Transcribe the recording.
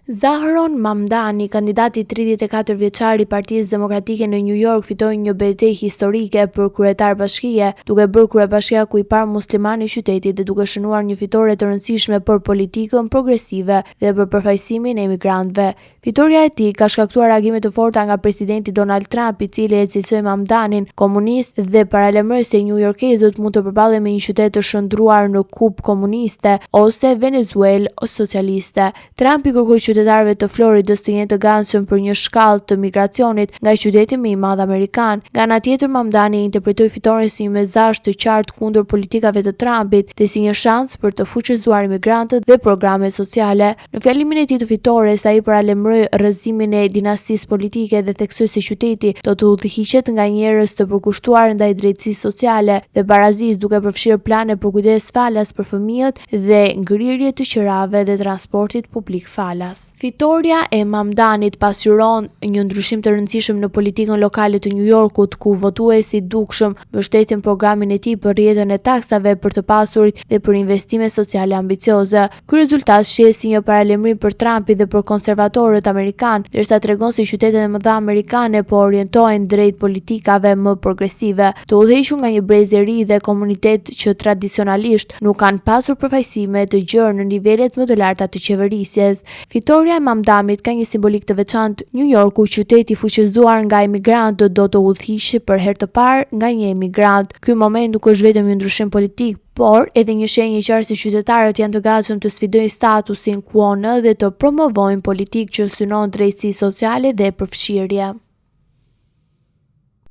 Zahron Mamdani, kandidati 34 vjeçar I Partisë Demokratike në New York, fitoi një betejë historike për kryetar bashkie, duke bërë kryebashkiaku I parë musliman I qytetit dhe duke shënuar një fitore të rëndësishme për politikën progresive dhe për përfaqësimin e emigrantëve. Fitoria e tij ka shkaktuar reagime të forta nga presidenti Donald Trump, I cili e cilësoi Mamdanin komunist dhe paralajmëroi se newyorkezët mund të përballen me një qytet të shndruar në kup komuniste ose Venezuelë socialiste. Trump I kërkoi qytetarëve të Floridës të jenë të gatshëm për një shkallë të migracionit nga qyteti më I madh amerikan. Nga ana tjetër, Mamdani interpretoi fitoren si një mesazh të qartë kundër politikave të Trumpit dhe si një shans për të fuqizuar imigrantët dhe programet sociale. Në fjalimin e tij të fitores, ai paralajmëroi rrëzimin e dinastisë politike dhe theksoi se qyteti do të udhëhiqet nga njerëz të përkushtuar ndaj drejtësisë sociale dhe barazisë, duke përfshirë plane për kujdes falas për fëmijët dhe ngrirje të qerave dhe transportit publik falas. Fitoria e Mamdanit pasqyron një ndryshim të rëndësishëm në politikën lokale të New Yorkut, ku votuesi dukshëm mbështetin programin e tij për rrjetën e taksave për të pasurit dhe për investime sociale ambicioze. Ky rezultat shihet si një paralajmërim për Trumpin dhe për konservatorët amerikan, ndërsa tregon se qytetet e mëdha amerikane po orientohen drejt politikave më progresive, të udhëhequr nga një brez I ri dhe komunitet që tradicionalisht nuk kanë pasur përfaqësime të gjerë në nivelet më të larta të qeverisjes. Fitoria e Mamdamit ka një simbolik të veçantë. New Yorku, qyteti I fuqizuar nga emigrantët, do të udhëhiqet për herë të parë nga një emigrant. Ky moment nuk është vetëm një ndryshim politik, por edhe një shenjë e qartë se qytetarët janë të gatshëm të sfidojnë statusin quo dhe të promovojnë politikë që synon drejtësi sociale dhe përfshirje.